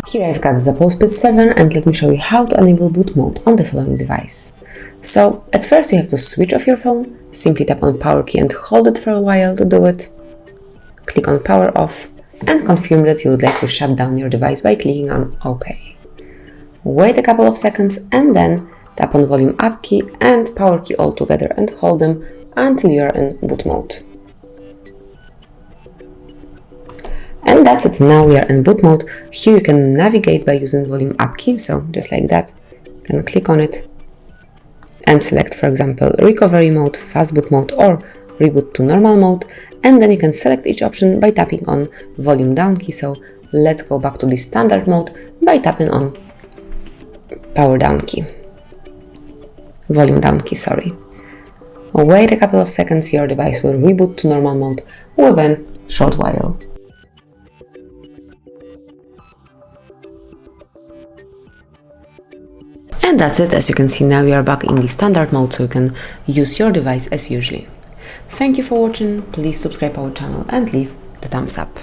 Here I've got ZOPO Speed 7 and let me show you how to enable boot mode on the following device. So at first you have to switch off your phone, simply tap on power key and hold it for a while to do it. Click on power off and confirm that you would like to shut down your device by clicking on OK. Wait a couple of seconds and then tap on volume up key and power key all together and hold them until you are in boot mode. And that's it, now we are in boot mode. Here you can navigate by using volume up key, so just like that. You can click on it and select, for example, recovery mode, fastboot mode or reboot to normal mode, and then you can select each option by tapping on volume down key. So let's go back to the standard mode by tapping on power down key. Volume down key, sorry. Wait a couple of seconds, your device will reboot to normal mode within a short while. And that's it. As you can see, now you are back in the standard mode, so you can use your device as usually. Thank you for watching, please subscribe our channel and leave the thumbs up.